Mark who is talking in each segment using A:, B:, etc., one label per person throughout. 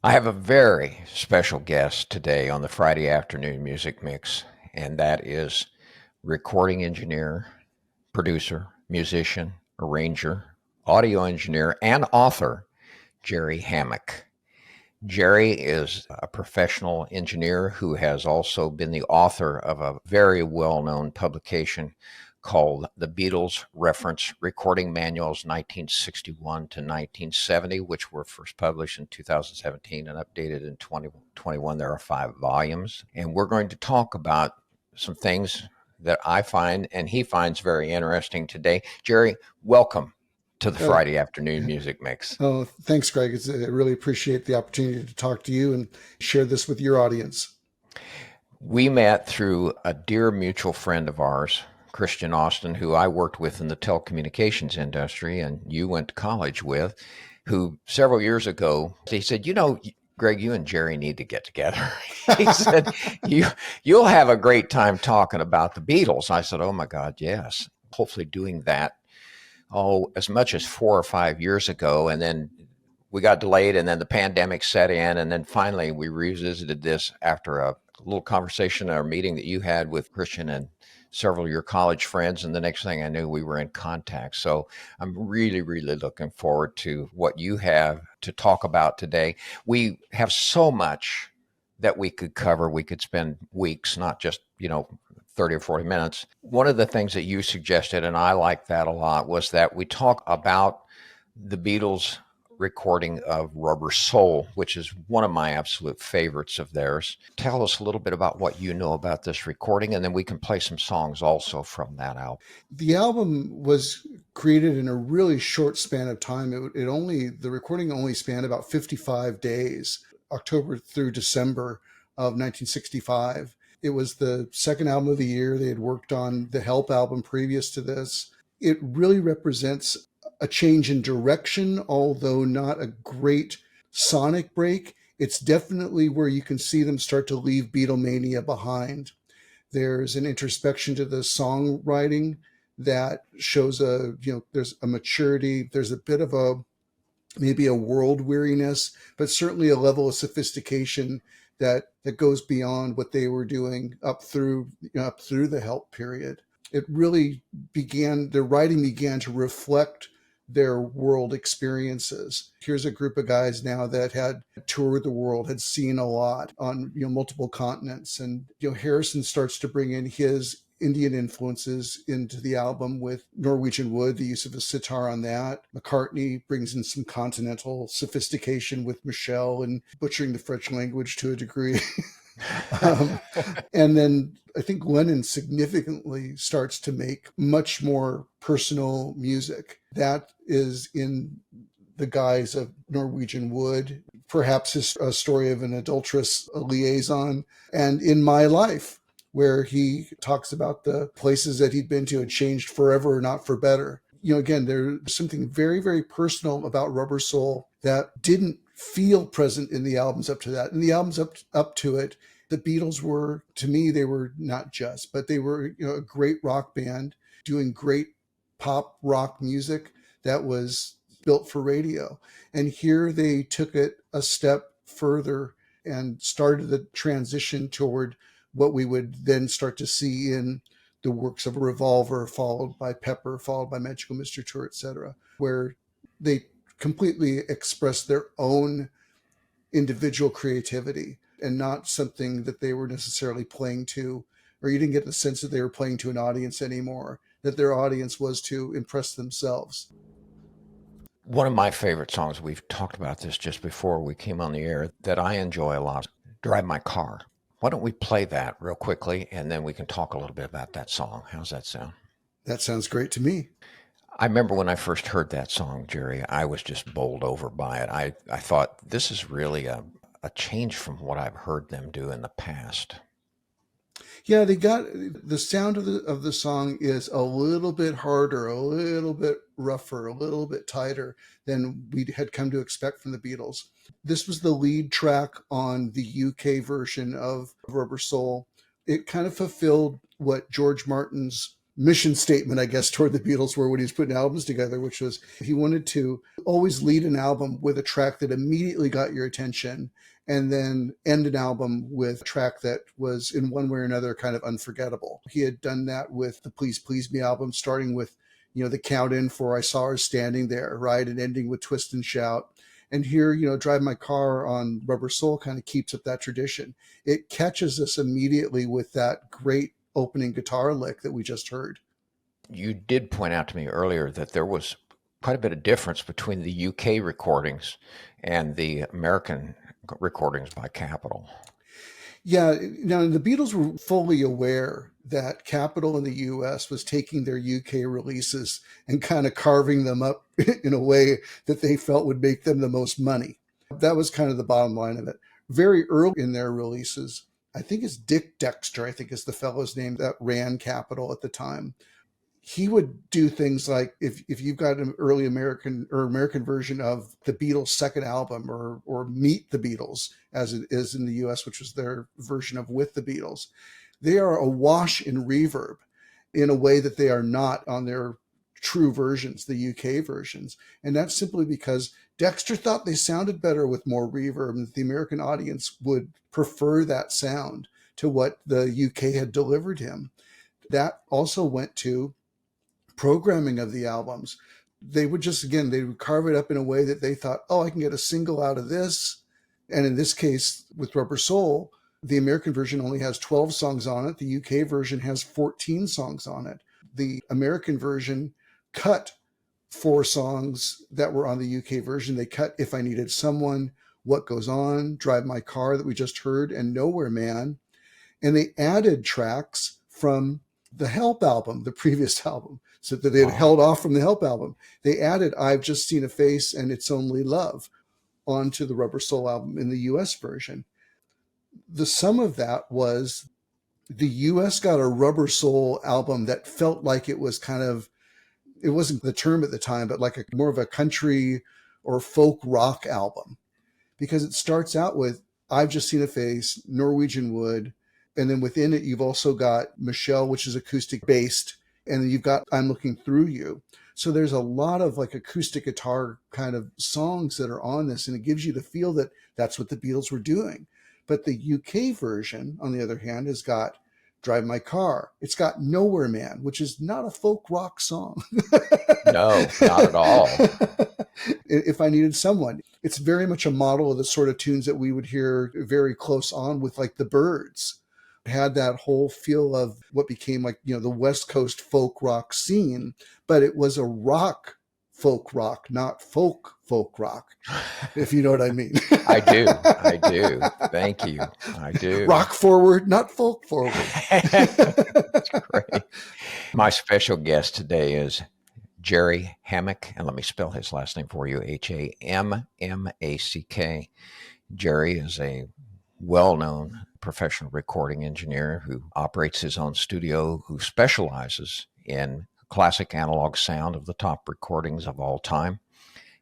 A: I have a very special guest today on the Friday afternoon music mix, and that is recording engineer, producer, musician, arranger, audio engineer, and author Jerry Hammack. Jerry is a professional engineer who has also been the author of a very well known publication called The Beatles Reference Recording Manuals 1961 to 1970, which were first published in 2017 and updated in 2021. There are 5 volumes. And we're going to talk about some things that I find and he finds very interesting today. Jerry, welcome to the
B: Oh,
A: Friday afternoon music mix.
B: thanks, Greg. I really appreciate the opportunity to talk to you and share this with your audience.
A: We met through a dear mutual friend of ours, Christian Austin, who I worked with in the telecommunications industry and you went to college with, who several years ago, he said, Greg, you and Jerry need to get together. He said, you'll have a great time talking about the Beatles. I said, oh my God, yes. Hopefully doing that, as much as 4 or 5 years ago. And then we got delayed and then the pandemic set in. And then finally we revisited this after a little conversation or meeting that you had with Christian and several of your college friends. And the next thing I knew, we were in contact. So I'm really, really looking forward to what you have to talk about today. We have so much that we could cover. We could spend weeks, not just, 30 or 40 minutes. One of the things that you suggested, and I like that a lot, was that we talk about the Beatles recording of Rubber Soul, which is one of my absolute favorites of theirs. Tell us a little bit about what you know about this recording, and then we can play some songs also from that album.
B: The album was created in a really short span of time. The recording only spanned about 55 days, October through December of 1965. It was the second album of the year. They had worked on the Help album previous to this. It really represents a change in direction, although not a great sonic break. It's definitely where you can see them start to leave Beatlemania behind. There's an introspection to the songwriting that shows there's a maturity. There's a bit of maybe a world weariness, but certainly a level of sophistication that goes beyond what they were doing up through the Help period. It really their writing began to reflect their world experiences. Here's a group of guys now that had toured the world, had seen a lot on multiple continents, and Harrison starts to bring in his Indian influences into the album with Norwegian Wood, the use of a sitar on that. McCartney brings in some continental sophistication with Michelle and butchering the French language to a degree. um, and then I think Lennon significantly starts to make much more personal music. That is in the guise of Norwegian Wood, perhaps a story of an adulterous liaison, and In My Life, where he talks about the places that he'd been to and changed forever, not for better. Again, there's something very, very personal about Rubber Soul that didn't feel present in the albums up to that. And the albums up to it, the Beatles were, to me, they were not just, but they were a great rock band doing great pop rock music that was built for radio. And here they took it a step further and started the transition toward what we would then start to see in the works of Revolver, followed by Pepper, followed by Magical Mystery Tour, etc., where they completely expressed their own individual creativity and not something that they were necessarily playing to, or you didn't get the sense that they were playing to an audience anymore, that their audience was to impress themselves.
A: One of my favorite songs, we've talked about this just before we came on the air, that I enjoy a lot, Drive My Car. Why don't we play that real quickly and then we can talk a little bit about that song? How's that sound?
B: That sounds great to me.
A: I remember when I first heard that song, Jerry, I was just bowled over by it. I thought this is really a change from what I've heard them do in the past.
B: Yeah, they got the sound of the song is a little bit harder, a little bit rougher, a little bit tighter than we had come to expect from the Beatles. This was the lead track on the UK version of Rubber Soul. It kind of fulfilled what George Martin's mission statement, I guess, toward the Beatles were when he was putting albums together, which was he wanted to always lead an album with a track that immediately got your attention and then end an album with a track that was in one way or another kind of unforgettable. He had done that with the Please Please Me album, starting with, the count in for I Saw Her Standing There, right? And ending with Twist and Shout. And here, Drive My Car on Rubber Soul kind of keeps up that tradition. It catches us immediately with that great opening guitar lick that we just heard.
A: You did point out to me earlier that there was quite a bit of difference between the UK recordings and the American recordings by Capitol.
B: Yeah, now the Beatles were fully aware that Capitol in the US was taking their UK releases and kind of carving them up in a way that they felt would make them the most money. That was kind of the bottom line of it. Very early in their releases, I think it's Dick Dexter, I think is the fellow's name that ran Capitol at the time. He would do things like if you've got an early American version of the Beatles' second album or Meet the Beatles, as it is in the US, which was their version of With the Beatles, they are awash in reverb in a way that they are not on their true versions, the UK versions. And that's simply because Dexter thought they sounded better with more reverb, and the American audience would prefer that sound to what the UK had delivered him. That also went to programming of the albums. They would they would carve it up in a way that they thought, oh, I can get a single out of this. And in this case, with Rubber Soul, the American version only has 12 songs on it. The UK version has 14 songs on it. The American version cut 4 songs that were on the UK version. They cut If I Needed Someone, What Goes On, Drive My Car that we just heard, and Nowhere Man. And they added tracks from the Help album, the previous album, so that they had held off from the Help album. They added I've Just Seen a Face and It's Only Love onto the Rubber Soul album in the US version. The sum of that was the US got a Rubber Soul album that felt like it was kind of, it wasn't the term at the time, but like more of a country or folk rock album, because it starts out with I've Just Seen a Face, Norwegian Wood, and then within it, you've also got Michelle, which is acoustic based, and then you've got I'm Looking Through You. So there's a lot of like acoustic guitar kind of songs that are on this, and it gives you the feel that that's what the Beatles were doing. But the UK version, on the other hand, has got Drive My Car. It's got Nowhere Man, which is not a folk rock song.
A: No, not at all.
B: If I Needed Someone, it's very much a model of the sort of tunes that we would hear very close on with like the Byrds. It had that whole feel of what became like, the West Coast folk rock scene, but it was a rock folk rock, not folk rock, if you know what I mean.
A: I do. Thank you. I do.
B: Rock forward, not folk forward.
A: That's great. My special guest today is Jerry Hammack, and let me spell his last name for you, Hammack. Jerry is a well-known professional recording engineer who operates his own studio, who specializes in classic analog sound of the top recordings of all time.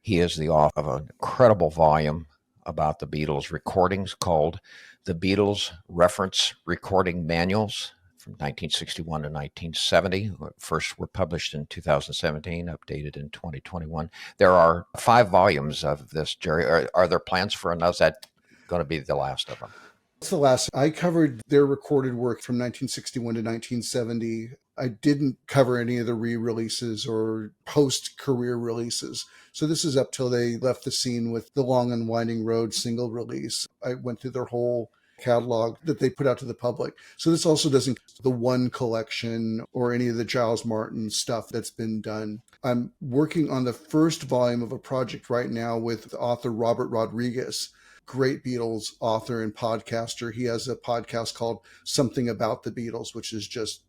A: He is the author of an incredible volume about the Beatles recordings called The Beatles Reference Recording Manuals from 1961 to 1970. First were published in 2017, updated in 2021. There are 5 volumes of this, Jerry. Are there plans for another? Is that going to be the last of them?
B: It's the last. I covered their recorded work from 1961 to 1970. I didn't cover any of the re-releases or post-career releases. So this is up till they left the scene with the Long and Winding Road single release. I went through their whole catalog that they put out to the public. So this also doesn't the one collection or any of the Giles Martin stuff that's been done. I'm working on the first volume of a project right now with author Robert Rodriguez, great Beatles author and podcaster. He has a podcast called Something About the Beatles, which is just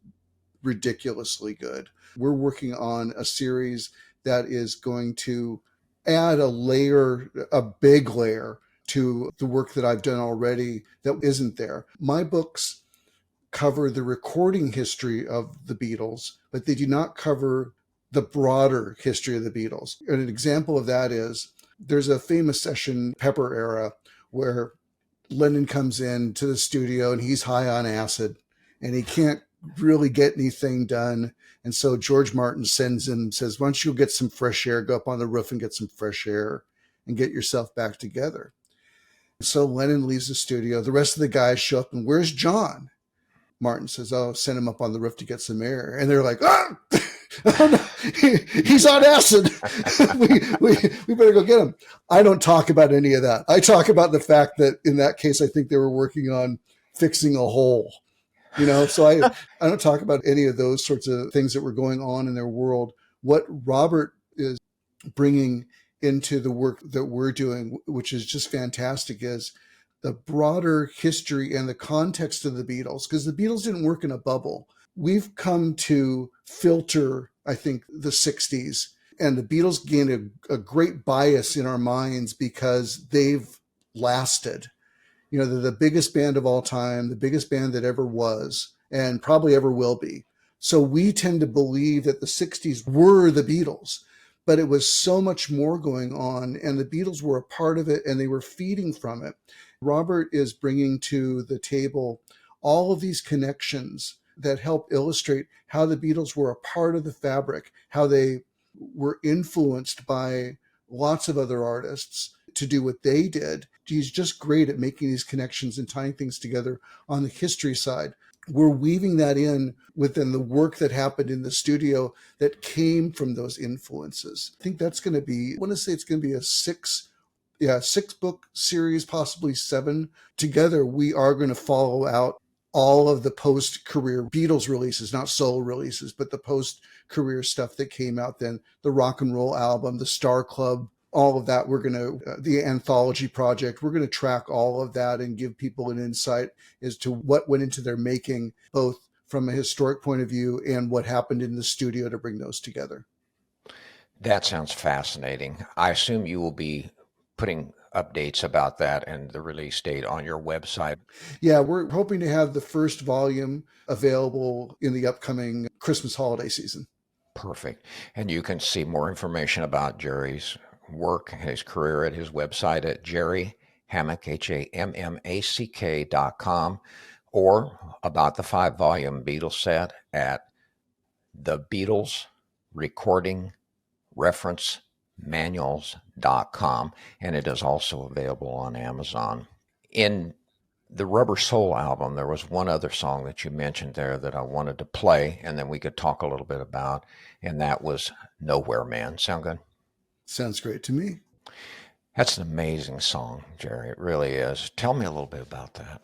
B: ridiculously good. We're working on a series that is going to add a big layer to the work that I've done already that isn't there. My books cover the recording history of the Beatles, but they do not cover the broader history of the Beatles. And an example of that is there's a famous session, Pepper era, where Lennon comes in to the studio and he's high on acid and he can't really get anything done. And so George Martin sends him, says, why don't you get some fresh air, go up on the roof and get some fresh air and get yourself back together. So Lennon leaves the studio. The rest of the guys show up, and where's John? Martin says, oh, send him up on the roof to get some air. And they're like, ah! Oh, no. He's on acid. we better go get him. I don't talk about any of that. I talk about the fact that in that case, I think they were working on fixing a hole. So I don't talk about any of those sorts of things that were going on in their world. What Robert is bringing into the work that we're doing, which is just fantastic, is the broader history and the context of the Beatles, because the Beatles didn't work in a bubble. We've come to filter, I think, the 60s, and the Beatles gained a great bias in our minds because they've lasted. They're the biggest band of all time, the biggest band that ever was, and probably ever will be. So we tend to believe that the 60s were the Beatles, but it was so much more going on, and the Beatles were a part of it, and they were feeding from it. Robert is bringing to the table all of these connections that help illustrate how the Beatles were a part of the fabric, how they were influenced by lots of other artists to do what they did. He's just great at making these connections and tying things together on the history side. We're weaving that in within the work that happened in the studio that came from those influences. I think that's going to be, I want to say it's going to be a six book series, possibly 7. Together, we are going to follow out all of the post-career Beatles releases, not solo releases, but the post-career stuff that came out then, the rock and roll album, the Star Club, all of that. We're going to, the anthology project, we're going to track all of that and give people an insight as to what went into their making, both from a historic point of view and what happened in the studio to bring those together.
A: That sounds fascinating. I assume you will be putting updates about that and the release date on your website.
B: Yeah, we're hoping to have the first volume available in the upcoming Christmas holiday season.
A: Perfect. And you can see more information about Jerry's work, his career at his website at Hammack, HAMMACK.com, or about the 5-volume Beatles set at the Beatles Recording Reference Manuals.com, and it is also available on Amazon. In the Rubber Soul album, there was one other song that you mentioned there that I wanted to play, and then we could talk a little bit about, and that was Nowhere Man. Sound good?
B: Sounds great to me.
A: That's an amazing song, Jerry. It really is. Tell me a little bit about that.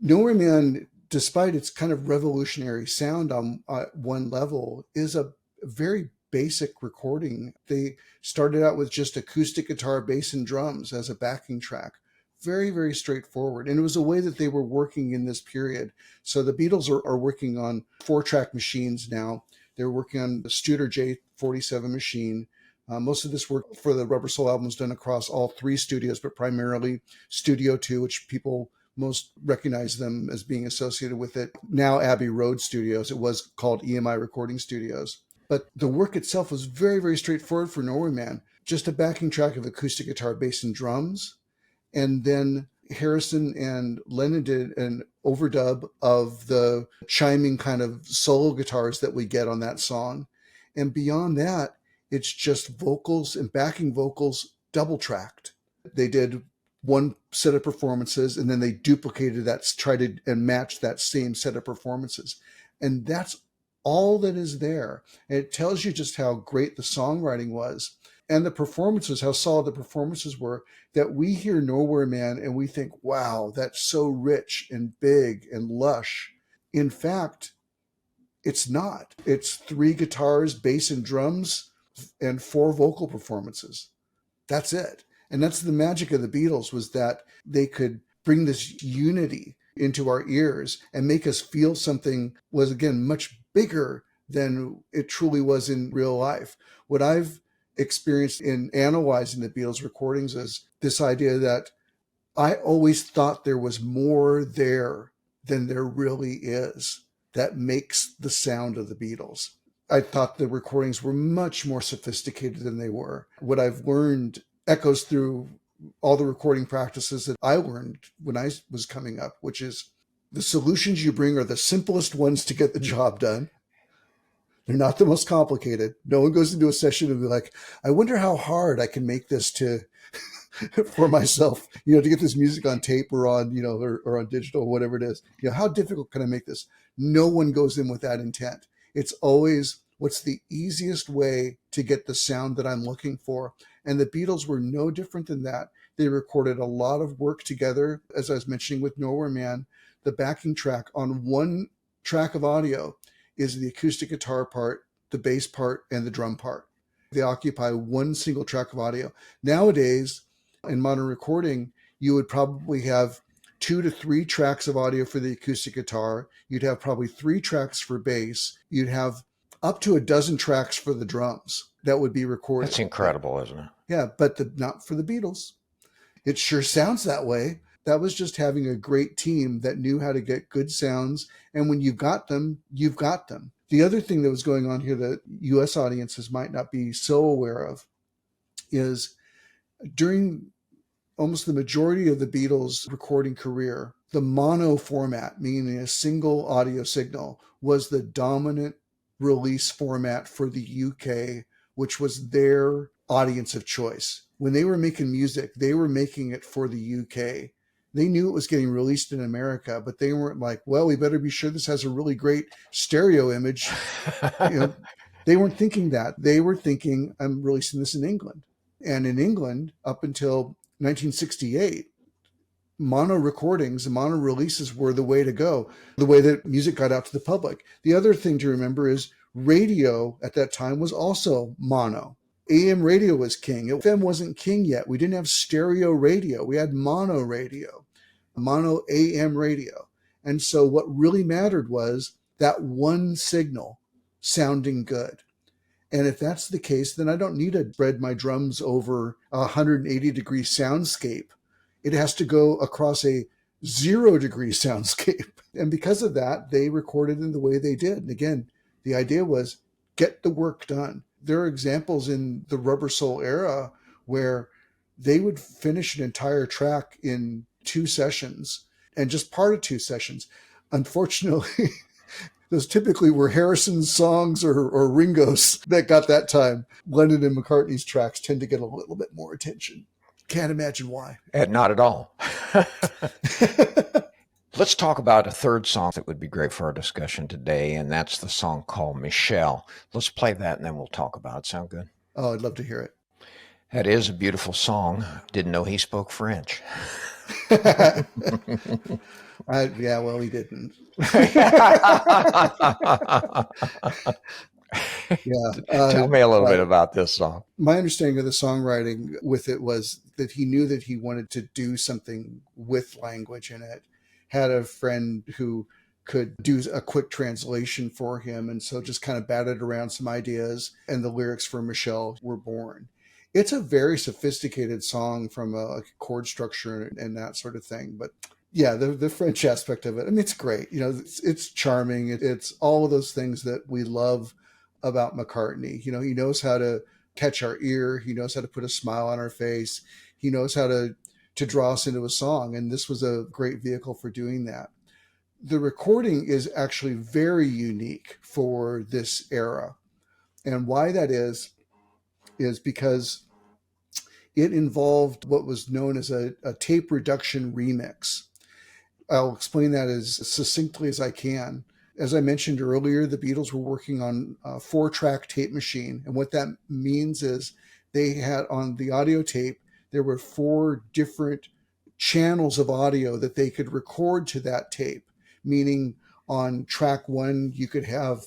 B: Nowhere Man, despite its kind of revolutionary sound on one level, is a very basic recording. They started out with just acoustic guitar, bass, and drums as a backing track. Very, very straightforward. And it was a way that they were working in this period. So the Beatles are working on 4-track machines now. They're working on the Studer J47 machine. Most of this work for the Rubber Soul album was done across all 3 studios, but primarily Studio 2, which people most recognize them as being associated with it. Now Abbey Road Studios. It was called EMI Recording Studios. But the work itself was very, very straightforward for Nowhere Man. Just a backing track of acoustic guitar, bass, and drums. And then Harrison and Lennon did an overdub of the chiming kind of solo guitars that we get on that song. And beyond that, it's just vocals and backing vocals double tracked. They did one set of performances and then they duplicated that, tried to and match that same set of performances. And that's all that is there. And it tells you just how great the songwriting was and the performances, how solid the performances were, that we hear Nowhere Man and we think, wow, that's so rich and big and lush. In fact, it's not. It's 3 guitars, bass, and drums, and 4 vocal performances. That's it. And that's the magic of the Beatles, was that they could bring this unity into our ears and make us feel something was, again, much bigger than it truly was in real life. What I've experienced in analyzing the Beatles recordings is this idea that I always thought there was more there than there really is that makes the sound of the Beatles. I thought the recordings were much more sophisticated than they were. What I've learned echoes through all the recording practices that I learned when I was coming up, which is The solutions you bring are the simplest ones to get the job done. They're not the most complicated. No one goes into a session and be like, I wonder how hard I can make this to for myself, to get this music on tape or on, or on digital, whatever it is. How difficult can I make this? No one goes in with that intent. It's always, what's the easiest way to get the sound that I'm looking for? And the Beatles were no different than that. They recorded a lot of work together, as I was mentioning with Nowhere Man. The backing track on one track of audio is the acoustic guitar part, the bass part, and the drum part. They occupy one single track of audio. Nowadays, in modern recording, you would probably have 2 to 3 tracks of audio for the acoustic guitar. You'd have probably 3 tracks for bass. You'd have up to a dozen tracks for the drums that would be recorded.
A: That's incredible, isn't it?
B: Yeah, but not for the Beatles. It sure sounds that way. That was just having a great team that knew how to get good sounds. And when you've got them, you've got them. The other thing that was going on here that US audiences might not be so aware of is during almost the majority of the Beatles' recording career, the mono format, meaning a single audio signal, was the dominant release format for the UK, which was their audience of choice. When they were making music, they were making it for the UK. They knew it was getting released in America, but they weren't like, well, we better be sure this has a really great stereo image. They weren't thinking that. They were thinking, I'm releasing this in England. And in England, up until 1968, mono recordings and mono releases were the way to go, the way that music got out to the public. The other thing to remember is radio at that time was also mono. AM radio was king. FM wasn't king yet. We didn't have stereo radio. We had mono radio, mono AM radio. And so what really mattered was that one signal sounding good. And if that's the case, then I don't need to spread my drums over a 180-degree soundscape. It has to go across a 0-degree soundscape. And because of that, they recorded in the way they did. And again, the idea was get the work done. There are examples in the Rubber Soul era where they would finish an entire track in 2 sessions and just part of 2 sessions. Unfortunately, those typically were Harrison's songs or Ringo's that got that time. Lennon and McCartney's tracks tend to get a little bit more attention. Can't imagine why.
A: Not at all. Let's talk about a third song that would be great for our discussion today, and that's the song called Michelle. Let's play that, and then we'll talk about it. Sound good?
B: Oh, I'd love to hear it.
A: That is a beautiful song. Didn't know he spoke French.
B: Yeah, well, he didn't.
A: Tell me a little bit about this song.
B: My understanding of the songwriting with it was that he knew that he wanted to do something with language in it. Had a friend who could do a quick translation for him, and so just kind of batted around some ideas, and the lyrics for Michelle were born. It's a very sophisticated song from a chord structure and that sort of thing. But yeah, the French aspect of it, I mean, it's great. It's charming. It's all of those things that we love about McCartney. He knows how to catch our ear. He knows how to put a smile on our face. He knows how to draw us into a song. And this was a great vehicle for doing that. The recording is actually very unique for this era. And why that is because it involved what was known as a tape reduction remix. I'll explain that as succinctly as I can. As I mentioned earlier, the Beatles were working on a 4-track tape machine. And what that means is they had on the audio tape, there were 4 different channels of audio that they could record to that tape. Meaning on track 1, you could have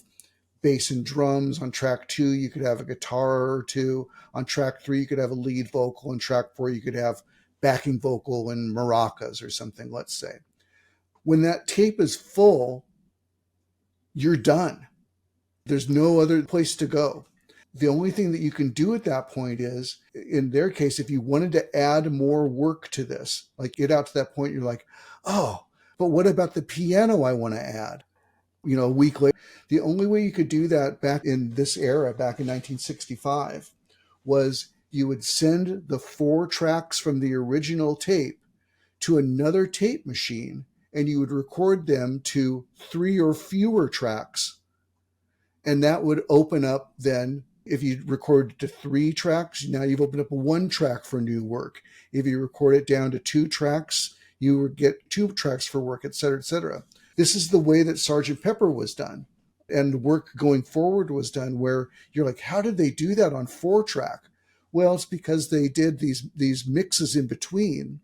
B: bass and drums. On track 2, you could have a guitar or 2. On track 3, you could have a lead vocal. On track 4, you could have backing vocal and maracas or something, let's say. When that tape is full, you're done. There's no other place to go. The only thing that you can do at that point is, in their case, if you wanted to add more work to this, like get out to that point, you're like, oh, but what about the piano I want to add? A week later. The only way you could do that back in this era, back in 1965, was you would send the 4 tracks from the original tape to another tape machine, and you would record them to 3 or fewer tracks. And that would open up then, if you record to 3 tracks, now you've opened up 1 track for new work. If you record it down to 2 tracks, you would get 2 tracks for work, et cetera, et cetera. This is the way that Sgt. Pepper was done. And work going forward was done, where you're like, how did they do that on 4 track? Well, it's because they did these mixes in between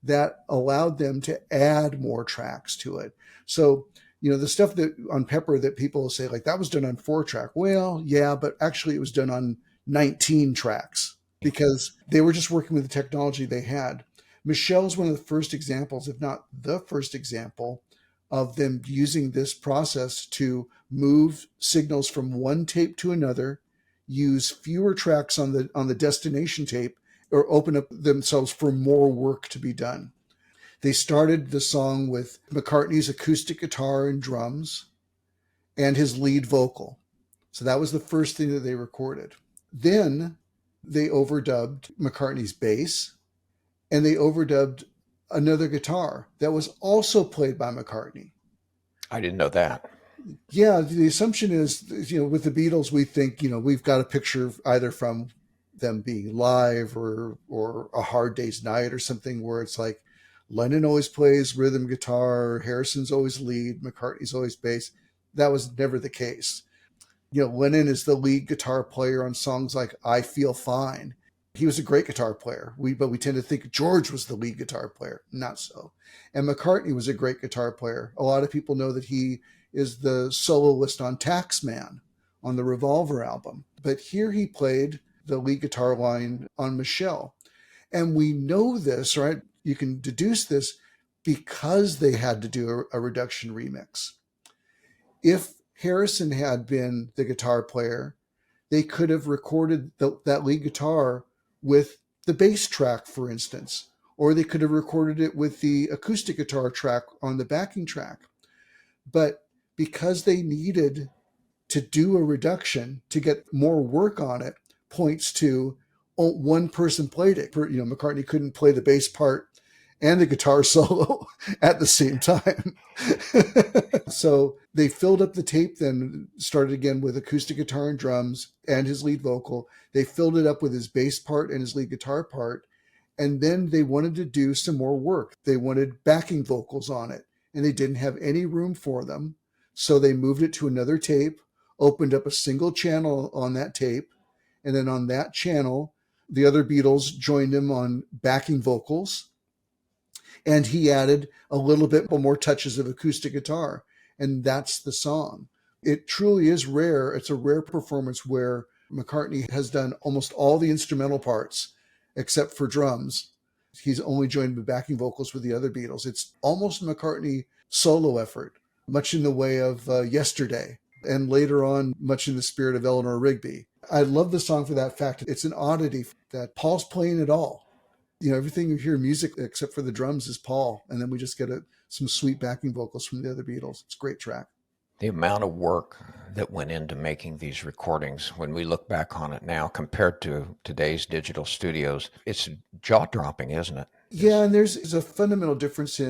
B: that allowed them to add more tracks to it. So, the stuff that on Pepper that people say like that was done on 4 track. Well, yeah, but actually it was done on 19 tracks because they were just working with the technology they had. Michelle's one of the first examples, if not the first example, of them using this process to move signals from one tape to another, use fewer tracks on the destination tape, or open up themselves for more work to be done. They started the song with McCartney's acoustic guitar and drums and his lead vocal. So that was the first thing that they recorded. Then they overdubbed McCartney's bass, and they overdubbed another guitar that was also played by McCartney.
A: I didn't know that.
B: Yeah, the assumption is, with the Beatles, we think, we've got a picture either from them being live or A Hard Day's Night or something where it's like Lennon always plays rhythm guitar, Harrison's always lead, McCartney's always bass. That was never the case. Lennon is the lead guitar player on songs like I Feel Fine. He was a great guitar player, but we tend to think George was the lead guitar player. Not so. And McCartney was a great guitar player. A lot of people know that he is the soloist on Taxman on the Revolver album. But here he played the lead guitar line on Michelle. And we know this, right? You can deduce this because they had to do a reduction remix. If Harrison had been the guitar player, they could have recorded that lead guitar with the bass track, for instance, or they could have recorded it with the acoustic guitar track on the backing track. But because they needed to do a reduction to get more work on it, points to one person played it. McCartney couldn't play the bass part and the guitar solo at the same time. So they filled up the tape, then started again with acoustic guitar and drums and his lead vocal. They filled it up with his bass part and his lead guitar part. And then they wanted to do some more work. They wanted backing vocals on it, and they didn't have any room for them. So they moved it to another tape, opened up a single channel on that tape. And then on that channel, the other Beatles joined him on backing vocals. And he added a little bit more touches of acoustic guitar. And that's the song. It truly is rare. It's a rare performance where McCartney has done almost all the instrumental parts except for drums. He's only joined the backing vocals with the other Beatles. It's almost a McCartney solo effort, much in the way of Yesterday, and later on, much in the spirit of Eleanor Rigby. I love the song for that fact. It's an oddity that Paul's playing it all. Everything you hear music except for the drums is Paul. And then we just get some sweet backing vocals from the other Beatles. It's a great track.
A: The amount of work that went into making these recordings, when we look back on it now, compared to today's digital studios, it's jaw-dropping, isn't it?
B: Yeah, and there's a fundamental difference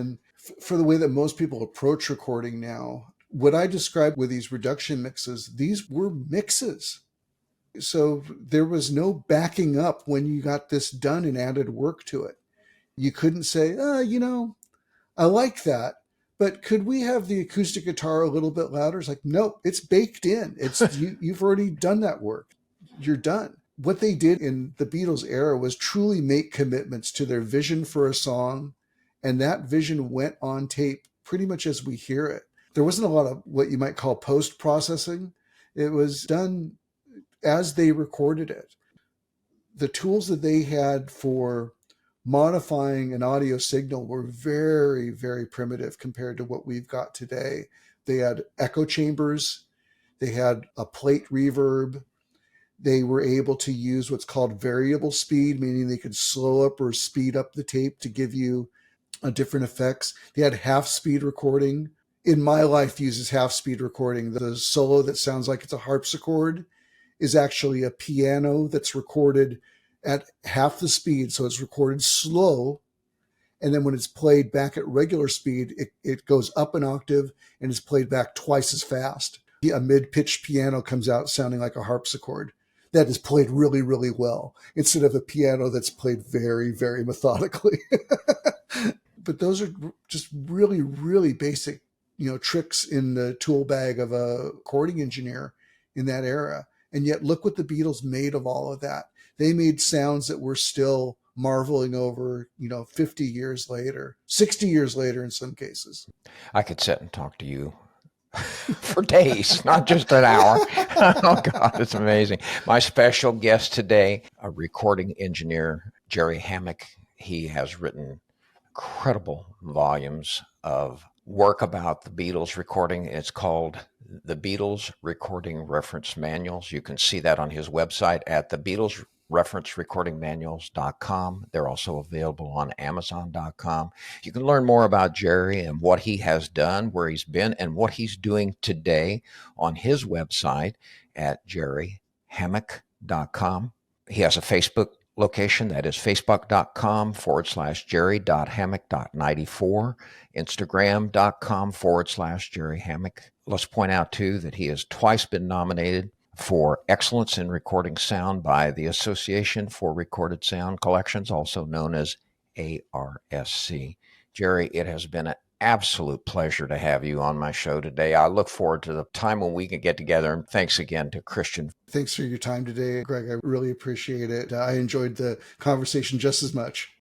B: for the way that most people approach recording now. What I described with these reduction mixes, these were mixes. So there was no backing up when you got this done and added work to it. You couldn't say, I like that, but could we have the acoustic guitar a little bit louder? It's like, nope, it's baked in. It's you've already done that work. You're done. What they did in the Beatles era was truly make commitments to their vision for a song, and that vision went on tape pretty much as we hear it. There wasn't a lot of what you might call post-processing. It was done as they recorded it. The tools that they had for modifying an audio signal were very, very primitive compared to what we've got today. They had echo chambers. They had a plate reverb. They were able to use what's called variable speed, meaning they could slow up or speed up the tape to give you different effects. They had half speed recording. In My Life uses half speed recording. The solo that sounds like it's a harpsichord is actually a piano that's recorded at half the speed. So it's recorded slow, And then when it's played back at regular speed, it goes up an octave and is played back twice as fast. A mid-pitched piano comes out sounding like a harpsichord that is played really, really well, instead of a piano that's played very, very methodically. But those are just really, really basic, tricks in the tool bag of a recording engineer in that era. And yet look what the Beatles made of all of that. They made sounds that we're still marveling over, 50 years later, 60 years later in some cases.
A: I could sit and talk to you for days, not just an hour. Oh, God, it's amazing. My special guest today, a recording engineer, Jerry Hammack. He has written incredible volumes of work about the Beatles recording. It's called The Beatles Recording Reference Manuals. You can see that on his website at thebeatlesrecordingsmanuals.com. They're also available on amazon.com. You can learn more about Jerry and what he has done, where he's been, and what he's doing today on his website at jerryhammack.com. He has a Facebook location, that is facebook.com/jerry.hammack.94, instagram.com/jerryhammack. Let's point out too that he has twice been nominated for Excellence in Recording Sound by the Association for Recorded Sound Collections, also known as ARSC. Jerry, it has been an absolute pleasure to have you on my show today. I look forward to the time when we can get together. And thanks again to Christian.
B: Thanks for your time today, Greg. I really appreciate it. I enjoyed the conversation just as much.